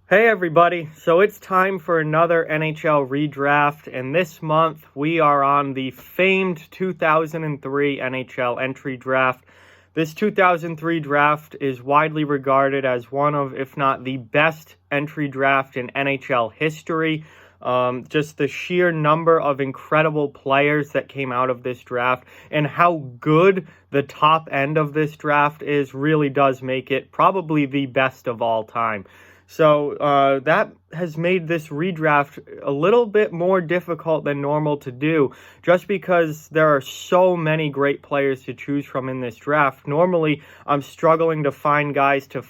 Hey everybody, so it's time for another NHL redraft, and this month we are on the famed 2003 NHL entry draft. This 2003 draft is widely regarded as one of, if not the best entry draft in NHL history. Just the sheer number of incredible players that came out of this draft and how good the top end of this draft is really does make it probably the best of all time. So that has made this redraft a little bit more difficult than normal to do, just because there are so many great players to choose from in this draft. Normally, I'm struggling to find guys to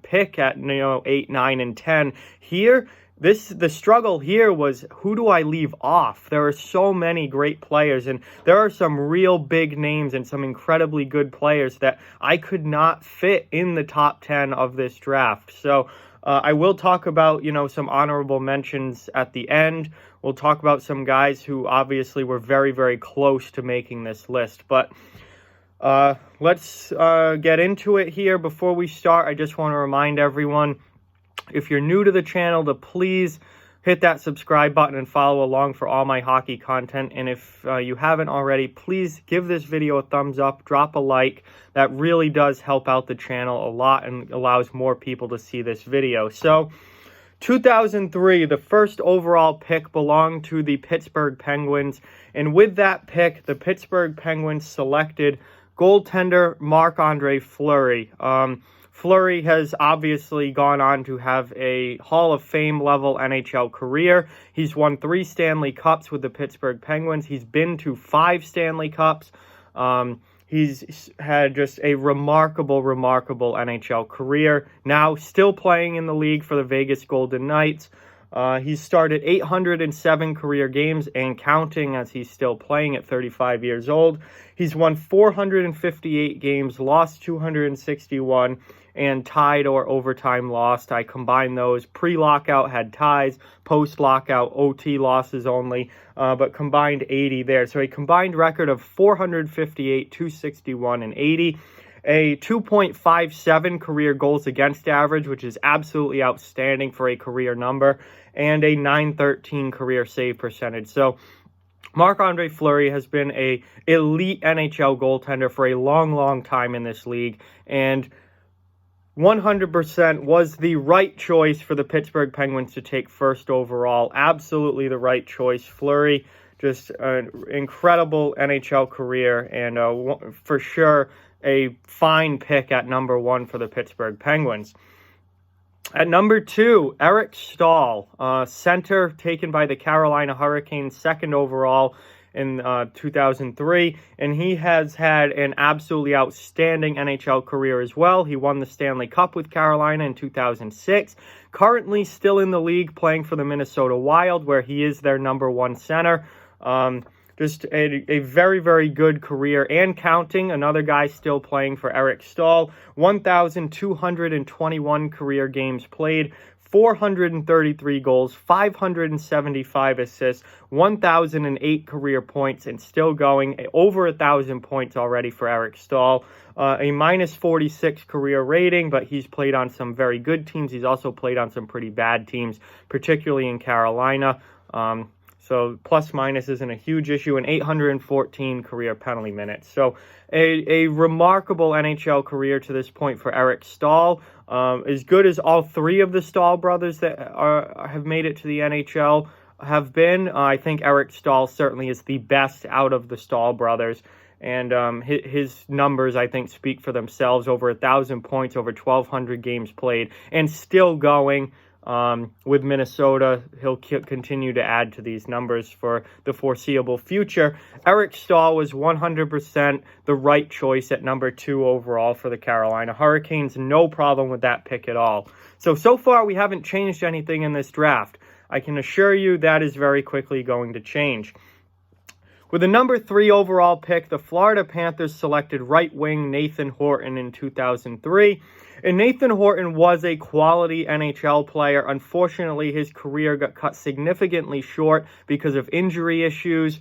pick at 8, 9, and 10. Here, the struggle here was, who do I leave off? There are so many great players, and there are some real big names and some incredibly good players that I could not fit in the top 10 of this draft. So I will talk about, some honorable mentions at the end. We'll talk about some guys who obviously were very, very close to making this list. But let's get into it here. Before we start, I just want to remind everyone, if you're new to the channel, to please hit that subscribe button and follow along for all my hockey content. And if you haven't already, please give this video a thumbs up, drop a like. That really does help out the channel a lot and allows more people to see this video. So 2003, the first overall pick belonged to the Pittsburgh Penguins. And with that pick, the Pittsburgh Penguins selected goaltender MarcAndre Fleury. Fleury has obviously gone on to have a Hall of Fame level NHL career. He's won 3 Stanley Cups with the Pittsburgh Penguins. He's been to 5 Stanley Cups. He's had just a remarkable NHL career. Now still playing in the league for the Vegas Golden Knights. He's started 807 career games and counting, as he's still playing at 35 years old. He's won 458 games, lost 261, and tied or overtime lost. I combined those. Pre-lockout had ties, post-lockout OT losses only, but combined 80 there. So a combined record of 458, 261, and 80. A 2.57 career goals against average, which is absolutely outstanding for a career number, and a .913 career save percentage. So MarcAndre Fleury has been an elite NHL goaltender for a long time in this league, and 100% was the right choice for the Pittsburgh Penguins to take first overall. Absolutely the right choice. Fleury, just an incredible NHL career, and for sure a fine pick at number 1 for the Pittsburgh Penguins. At number 2, Eric Staal, center taken by the Carolina Hurricanes, second overall in 2003, and he has had an absolutely outstanding NHL career as well. He won the Stanley Cup with Carolina in 2006, currently still in the league playing for the Minnesota Wild, where he is their number 1 center. Just a very good career and counting. Another guy still playing for Eric Staal. 1,221 career games played, 433 goals, 575 assists, 1,008 career points, and still going. Over 1,000 points already for Eric Staal. A -46 career rating, but he's played on some very good teams. He's also played on some pretty bad teams, particularly in Carolina. So plus minus isn't a huge issue, and 814 career penalty minutes. So a remarkable NHL career to this point for Eric Staal. As good as all 3 of the Staal brothers that have made it to the NHL have been, I think Eric Staal certainly is the best out of the Staal brothers. And his numbers, I think, speak for themselves. Over 1,000 points, over 1,200 games played, and still going. With Minnesota, he'll continue to add to these numbers for the foreseeable future. Eric Staal was 100% the right choice at number 2 overall for the Carolina Hurricanes. No problem with that pick at all. So far, we haven't changed anything in this draft. I can assure you that is very quickly going to change. With the number 3 overall pick, the Florida Panthers selected right wing Nathan Horton in 2003. And Nathan Horton was a quality NHL player. Unfortunately, his career got cut significantly short because of injury issues,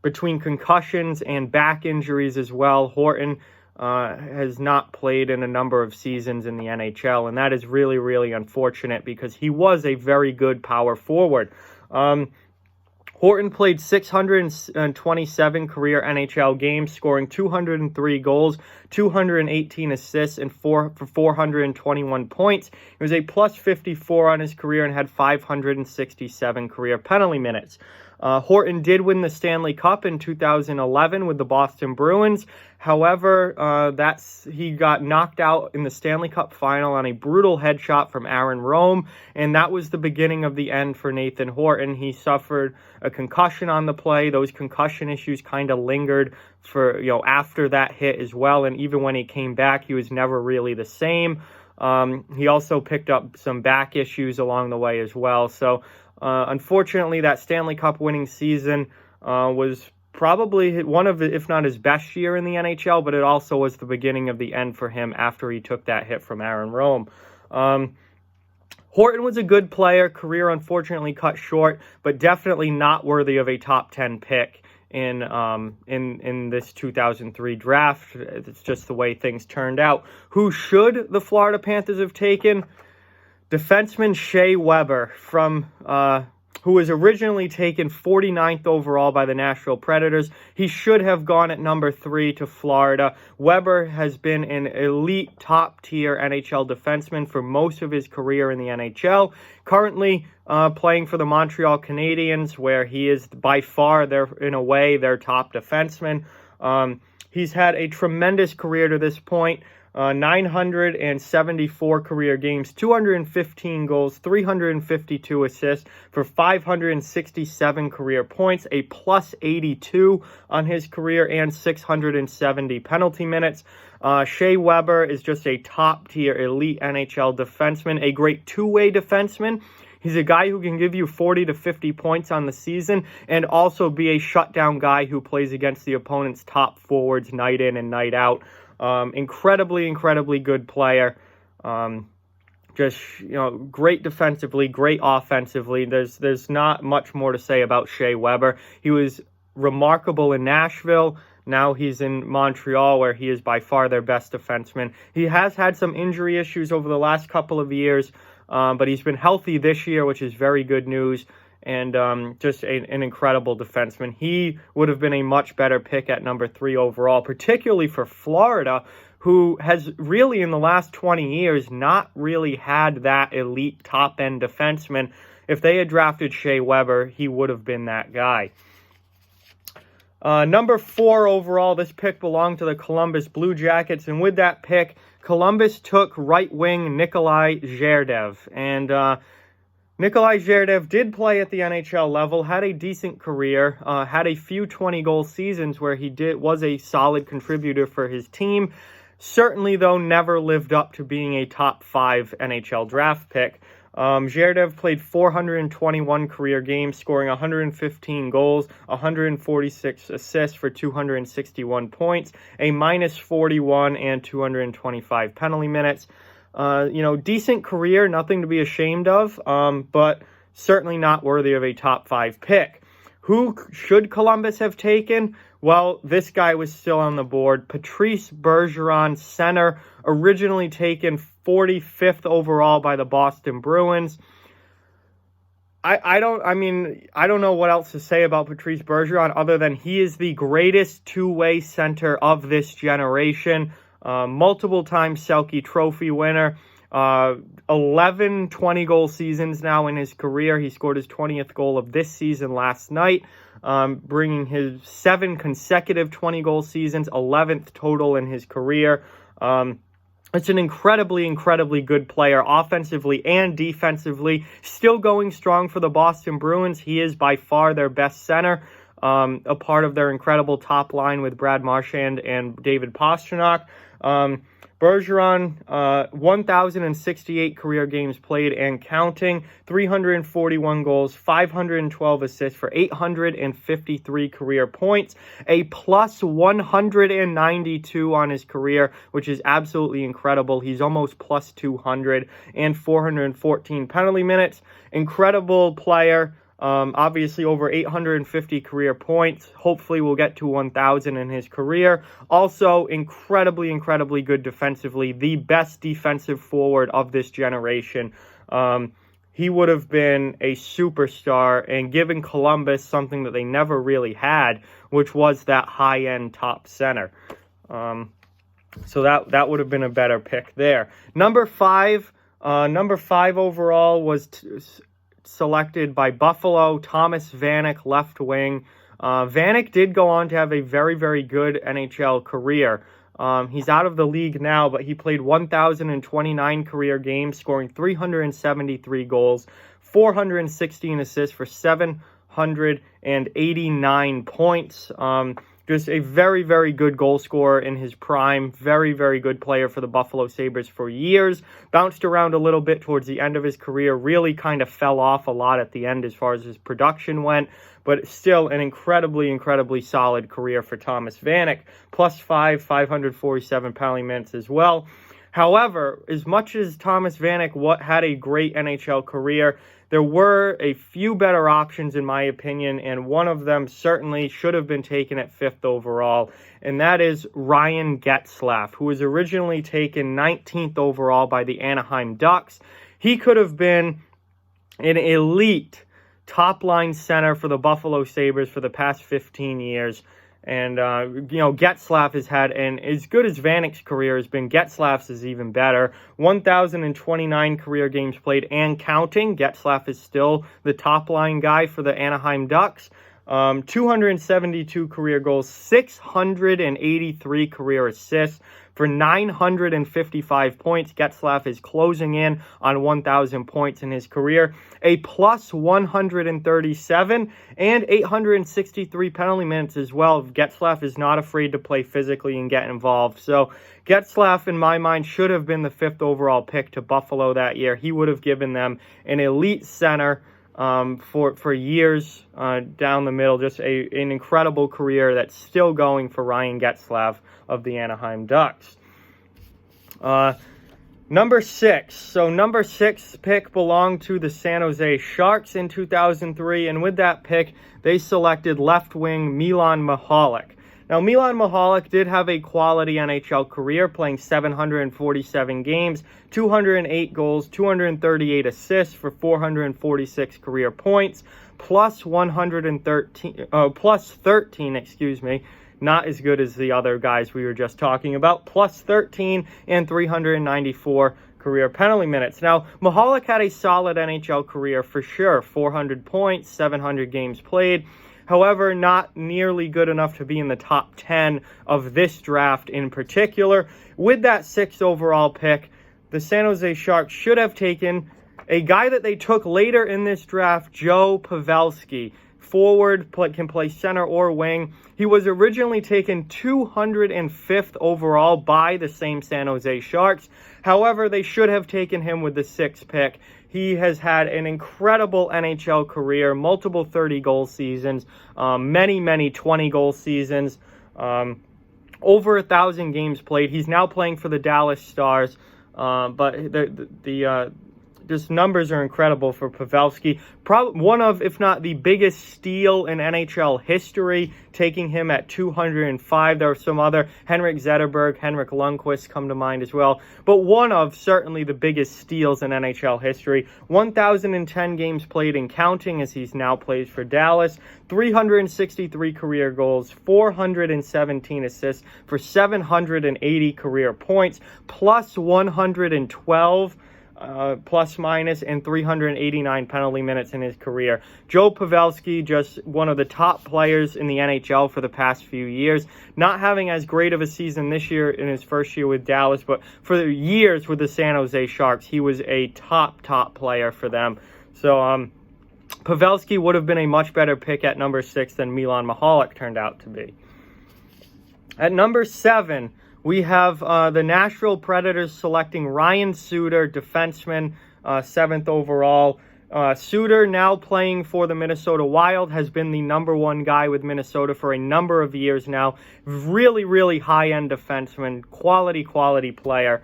between concussions and back injuries as well. Horton has not played in a number of seasons in the NHL, and that is really, really unfortunate because he was a very good power forward. Horton played 627 career NHL games, scoring 203 goals, 218 assists, and 421 points. He was a plus 54 on his career and had 567 career penalty minutes. Horton did win the Stanley Cup in 2011 with the Boston Bruins. However, he got knocked out in the Stanley Cup final on a brutal headshot from Aaron Rome, and that was the beginning of the end for Nathan Horton. He suffered a concussion on the play. Those concussion issues kind of lingered for after that hit as well, and even when he came back, he was never really the same. He also picked up some back issues along the way as well. So unfortunately, that Stanley Cup winning season was probably one of, if not his best year in the NHL, but it also was the beginning of the end for him after he took that hit from Aaron Rome. Horton was a good player, career unfortunately cut short, but definitely not worthy of a top 10 pick in this 2003 draft. It's just the way things turned out. Who should the Florida Panthers have taken? Defenseman Shea Weber, who was originally taken 49th overall by the Nashville Predators. He should have gone at number 3 to Florida. Weber has been an elite top-tier NHL defenseman for most of his career in the NHL. Currently playing for the Montreal Canadiens, where he is by far, their top defenseman. He's had a tremendous career to this point. 974 career games, 215 goals, 352 assists for 567 career points, a plus 82 on his career, and 670 penalty minutes. Shea Weber is just a top-tier elite NHL defenseman, a great two-way defenseman. He's a guy who can give you 40 to 50 points on the season and also be a shutdown guy who plays against the opponent's top forwards night in and night out. Incredibly good player. Great defensively, great offensively. There's not much more to say about Shea Weber. He was remarkable in Nashville. Now he's in Montreal, where he is by far their best defenseman. He has had some injury issues over the last couple of years, but he's been healthy this year, which is very good news. And just an incredible defenseman. He would have been a much better pick at number 3 overall, particularly for Florida, who has really in the last 20 years not really had that elite top-end defenseman. If they had drafted Shea Weber, he would have been that guy. Number 4 overall, this pick belonged to the Columbus Blue Jackets, and with that pick, Columbus took right wing Nikolai Jaidev. And Nikolai Jaidev did play at the NHL level, had a decent career, had a few 20-goal seasons where he was a solid contributor for his team. Certainly, though, never lived up to being a top 5 NHL draft pick. Jaidev played 421 career games, scoring 115 goals, 146 assists for 261 points, a minus 41 and 225 penalty minutes. Decent career, nothing to be ashamed of, but certainly not worthy of a top 5 pick. Who should Columbus have taken? Well, this guy was still on the board. Patrice Bergeron, center, originally taken 45th overall by the Boston Bruins. I don't know what else to say about Patrice Bergeron other than he is the greatest two-way center of this generation. Multiple-time Selke Trophy winner, 11 20-goal seasons now in his career. He scored his 20th goal of this season last night, bringing his 7 consecutive 20-goal seasons, 11th total in his career. It's an incredibly good player, offensively and defensively. Still going strong for the Boston Bruins. He is by far their best center. A part of their incredible top line with Brad Marchand and David Pastrnak. Bergeron, 1,068 career games played and counting, 341 goals, 512 assists for 853 career points, a plus 192 on his career, which is absolutely incredible. He's almost plus 200, and 414 penalty minutes. Incredible player. Obviously, over 850 career points. Hopefully, we'll get to 1,000 in his career. Also, incredibly, incredibly good defensively. The best defensive forward of this generation. He would have been a superstar and given Columbus something that they never really had, which was that high-end top center. So that would have been a better pick there. Number 5 overall was selected by Buffalo, Thomas Vanek, left wing. Vanek did go on to have a very, very good NHL career. He's out of the league now, but he played 1,029 career games, scoring 373 goals, 416 assists for 789 points. Just a very, very good goal scorer in his prime. Very, very good player for the Buffalo Sabres for years. Bounced around a little bit towards the end of his career. Really kind of fell off a lot at the end as far as his production went. But still an incredibly, incredibly solid career for Thomas Vanek. +5, 547 penalty minutes as well. However, as much as Thomas Vanek had a great NHL career, there were a few better options in my opinion, and one of them certainly should have been taken at 5th overall, and that is Ryan Getzlaf, who was originally taken 19th overall by the Anaheim Ducks. He could have been an elite top-line center for the Buffalo Sabres for the past 15 years. And, Getzlaf has had, and as good as Vanek's career has been, Getzlaf's is even better. 1,029 career games played and counting. Getzlaf is still the top-line guy for the Anaheim Ducks. 272 career goals, 683 career assists for 955 points. Getzlaf is closing in on 1,000 points in his career. A +137 and 863 penalty minutes as well. Getzlaf is not afraid to play physically and get involved. So Getzlaf, in my mind, should have been the 5th overall pick to Buffalo that year. He would have given them an elite center for years down the middle. Just an incredible career that's still going for Ryan Getzlaf of the Anaheim Ducks. Number 6. So number 6 pick belonged to the San Jose Sharks in 2003, and with that pick, they selected left wing Milan Michalek. Now, Milan Michalek did have a quality NHL career, playing 747 games, 208 goals, 238 assists for 446 career points, +13, not as good as the other guys we were just talking about, +13 and 394 career penalty minutes. Now, Michalek had a solid NHL career for sure, 400 points, 700 games played. However, not nearly good enough to be in the top 10 of this draft in particular. With that 6th overall pick, the San Jose Sharks should have taken a guy that they took later in this draft, Joe Pavelski. Forward, can play center or wing. He was originally taken 205th overall by the same San Jose Sharks. However, they should have taken him with the 6th pick. He has had an incredible NHL career, multiple 30-goal seasons, many 20-goal seasons, over 1,000 games played. He's now playing for the Dallas Stars, but just numbers are incredible for Pavelski. Probably one of, if not the biggest steal in NHL history, taking him at 205. There are some other, Henrik Zetterberg, Henrik Lundqvist come to mind as well. But one of certainly the biggest steals in NHL history. 1,010 games played and counting, as he's now plays for Dallas. 363 career goals, 417 assists for 780 career points, +112 plus minus, and 389 penalty minutes in his career. Joe Pavelski, just one of the top players in the NHL for the past few years. Not having as great of a season this year in his first year with Dallas, but for the years with the San Jose Sharks, he was a top player for them. So Pavelski would have been a much better pick at number 6 than Milan Michalek turned out to be. At number 7, we have the Nashville Predators selecting Ryan Suter, defenseman, 7th overall. Suter, now playing for the Minnesota Wild, has been the number 1 guy with Minnesota for a number of years now. Really high-end defenseman, quality player.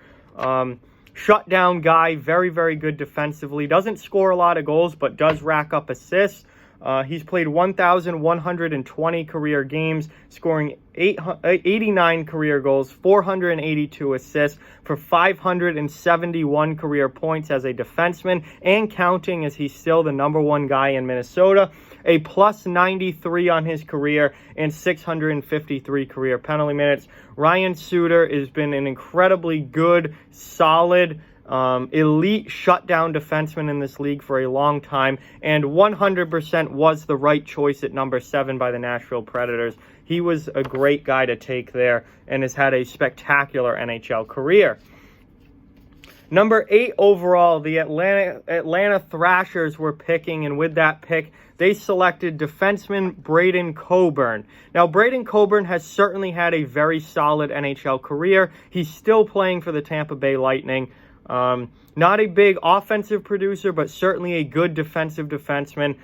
Shutdown guy, very good defensively. Doesn't score a lot of goals, but does rack up assists. He's played 1,120 career games, scoring 89 career goals, 482 assists for 571 career points as a defenseman, and counting, as he's still the number one guy in Minnesota. A plus 93 on his career and 653 career penalty minutes. Ryan Suter has been an incredibly good, solid, elite shutdown defenseman in this league for a long time, and 100% was the right choice at number 7 by the Nashville Predators. He was a great guy to take there and has had a spectacular NHL career. Number 8 overall, the Atlanta Thrashers were picking, and with that pick, they selected defenseman Braden Coburn. Now, Braden Coburn has certainly had a very solid NHL career. He's still playing for the Tampa Bay Lightning. Not a big offensive producer, but certainly a good defensive defenseman.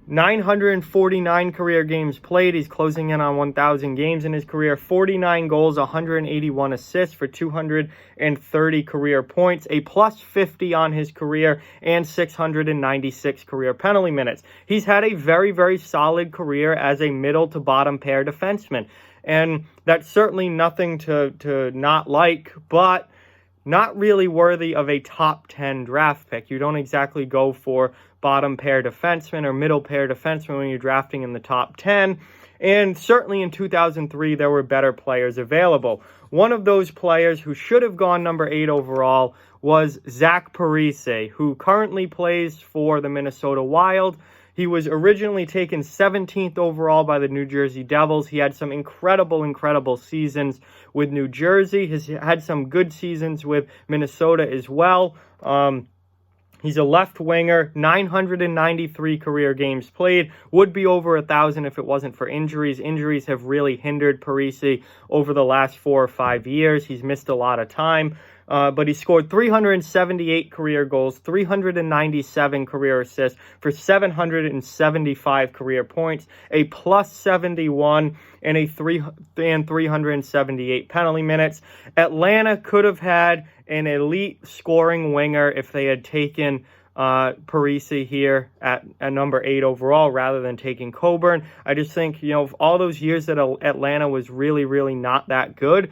949 career games played. He's closing in on 1,000 games in his career. 49 goals, 181 assists for 230 career points. A plus 50 on his career and 696 career penalty minutes. He's had a very, very solid career as a middle to bottom pair defenseman. And that's certainly nothing to not like, but not really worthy of a top 10 draft pick. You don't exactly go for bottom pair defenseman or middle pair defenseman when you're drafting in the top 10. And certainly in 2003, there were better players available. One of those players who should have gone number 8 overall was Zach Parise, who currently plays for the Minnesota Wild. He was originally taken 17th overall by the New Jersey Devils. He had some incredible seasons with New Jersey. He's had some good seasons with Minnesota as well. He's a left winger, 993 career games played. Would be over 1,000 if it wasn't for injuries. Injuries have really hindered Parise over the last 4 or 5 years. He's missed a lot of time. But he scored 378 career goals, 397 career assists for 775 career points, a plus 71, and 378 penalty minutes. Atlanta could have had an elite scoring winger if they had taken Parise here at number 8 overall rather than taking Coburn. I just think, all those years that Atlanta was really not that good,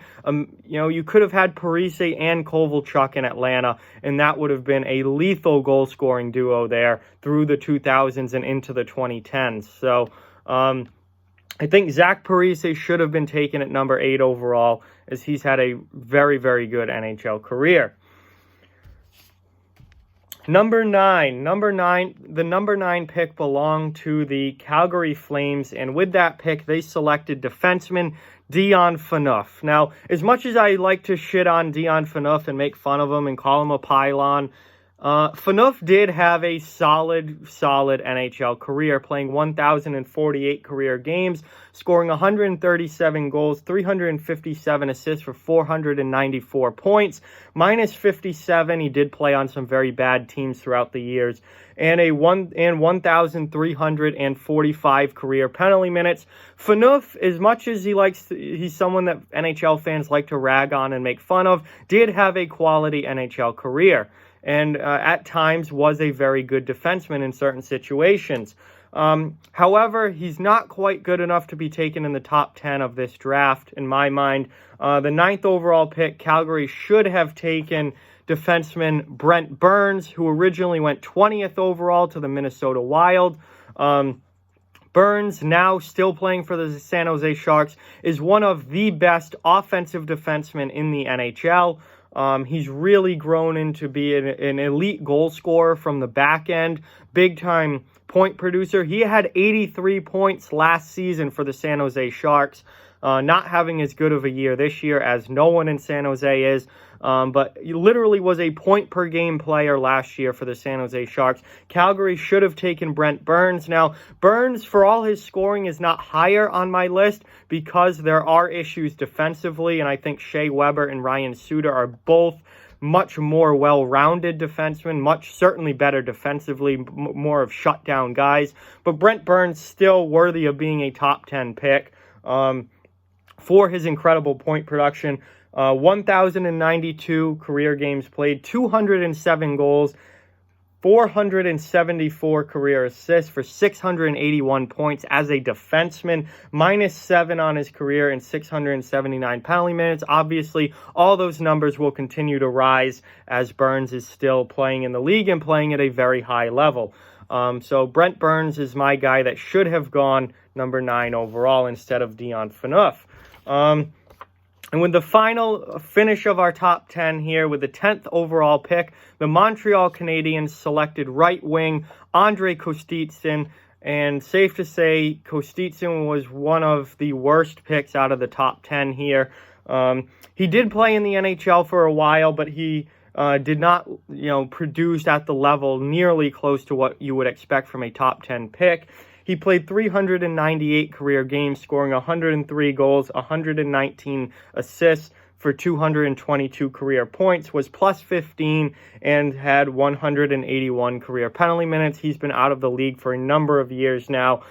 you could have had Parise and Kovalchuk in Atlanta, and that would have been a lethal goal-scoring duo there through the 2000s and into the 2010s. So, I think Zach Parise should have been taken at number 8 overall, as he's had a very good NHL career. Number 9, the number 9 pick belonged to the Calgary Flames, and with that pick, they selected defenseman Dion Phaneuf. Now, as much as I like to shit on Dion Phaneuf and make fun of him and call him a pylon, Phaneuf did have a solid NHL career, playing 1,048 career games, scoring 137 goals, 357 assists for 494 points, minus 57. He did play on some very bad teams throughout the years, and 1,345 career penalty minutes. Phaneuf, as much as he's someone that NHL fans like to rag on and make fun of, did have a quality NHL career, and at times was a very good defenseman in certain situations. However, he's not quite good enough to be taken in the top 10 of this draft, in my mind. The 9th overall pick, Calgary should have taken defenseman Brent Burns, who originally went 20th overall to the Minnesota Wild. Burns, now still playing for the San Jose Sharks, is one of the best offensive defensemen in the NHL. He's really grown into be an elite goal scorer from the back end, big-time point producer. He had 83 points last season for the San Jose Sharks, not having as good of a year this year as no one in San Jose is, but he literally was a point-per-game player last year for the San Jose Sharks. Calgary should have taken Brent Burns. Now, Burns, for all his scoring, is not higher on my list because there are issues defensively, and I think Shea Weber and Ryan Suter are both much more well-rounded defensemen, certainly better defensively, more of shutdown guys. But Brent Burns still worthy of being a top 10 pick for his incredible point production. 1,092 career games played, 207 goals, 474 career assists for 681 points as a defenseman, -7 on his career and 679 penalty minutes. Obviously, all those numbers will continue to rise as Burns is still playing in the league and playing at a very high level. So Brent Burns is my guy that should have gone number 9 overall instead of Dion Phaneuf. And with the final finish of our top 10 here, with the 10th overall pick, the Montreal Canadiens selected right wing Andrei Kostitsyn. And safe to say, Kostitsyn was one of the worst picks out of the top 10 here. He did play in the NHL for a while, but he did not, produce at the level nearly close to what you would expect from a top 10 pick. He played 398 career games, scoring 103 goals, 119 assists for 222 career points, was +15, and had 181 career penalty minutes. He's been out of the league for a number of years now.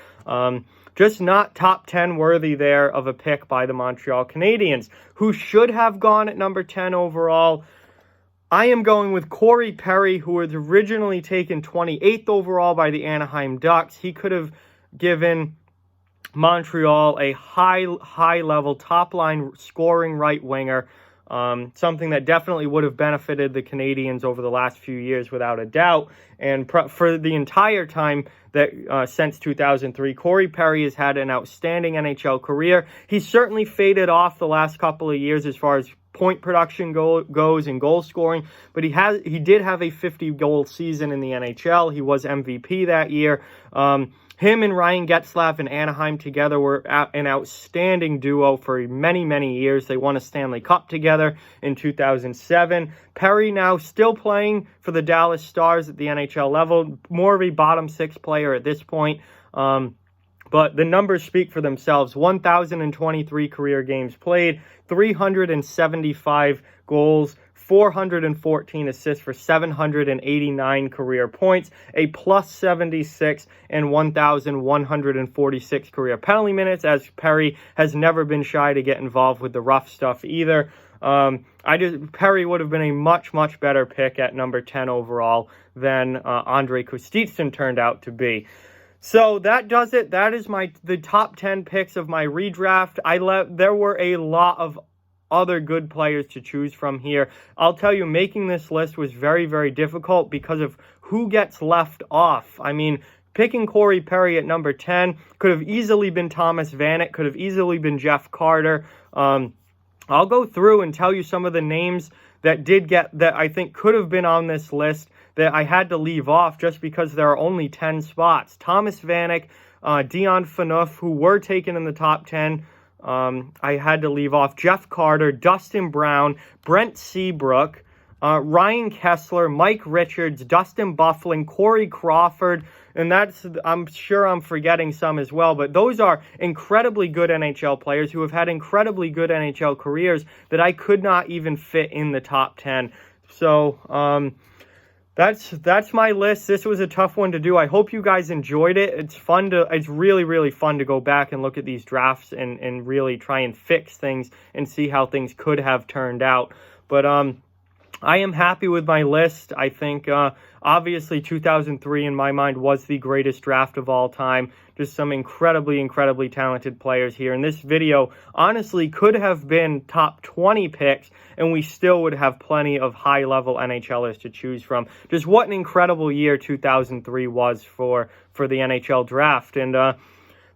Just not top 10 worthy there of a pick by the Montreal Canadiens, who should have gone at number 10 overall. I am going with Corey Perry, who was originally taken 28th overall by the Anaheim Ducks. He could have given Montreal a high-level, top-line scoring right winger, something that definitely would have benefited the Canadiens over the last few years without a doubt. And for the entire time that since 2003, Corey Perry has had an outstanding NHL career. He's certainly faded off the last couple of years as far as point production goes and goal scoring, but he did have a 50-goal season in the NHL. He was MVP that year. Him and Ryan Getzlaf in Anaheim together were an outstanding duo for many, many years. They won a Stanley Cup together in 2007. Perry now still playing for the Dallas Stars at the NHL level, more of a bottom 6 player at this point. But the numbers speak for themselves. 1,023 career games played, 375 goals, 414 assists for 789 career points, a +76, and 1,146 career penalty minutes, as Perry has never been shy to get involved with the rough stuff either. Perry would have been a much, much better pick at number 10 overall than Andrei Kostitsyn turned out to be. So that does it. That is the top 10 picks of my redraft. There were a lot of other good players to choose from here. I'll tell you, making this list was very, very difficult because of who gets left off. I mean, picking Corey Perry at number 10 could have easily been Thomas Vanek, could have easily been Jeff Carter. I'll go through and tell you some of the names that I think could have been on this list that I had to leave off just because there are only 10 spots. Thomas Vanek, Dion Phaneuf, who were taken in the top 10, I had to leave off. Jeff Carter, Dustin Brown, Brent Seabrook, Ryan Kessler, Mike Richards, Dustin Byfuglien, Corey Crawford, and I'm sure I'm forgetting some as well, but those are incredibly good NHL players who have had incredibly good NHL careers that I could not even fit in the top 10. So, that's my list. This was a tough one to do. I hope you guys enjoyed it. It's really, really fun to go back and look at these drafts and really try and fix things and see how things could have turned out. But I am happy with my list. I think obviously 2003 in my mind was the greatest draft of all time. Just some incredibly, incredibly talented players here. And this video honestly could have been top 20 picks and we still would have plenty of high-level NHLers to choose from. Just what an incredible year 2003 was for the NHL draft. And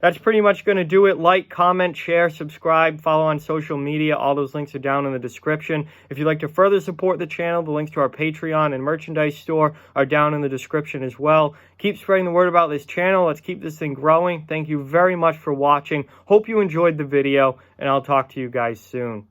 that's pretty much going to do it. Like, comment, share, subscribe, follow on social media. All those links are down in the description. If you'd like to further support the channel, the links to our Patreon and merchandise store are down in the description as well. Keep spreading the word about this channel. Let's keep this thing growing. Thank you very much for watching. Hope you enjoyed the video, and I'll talk to you guys soon.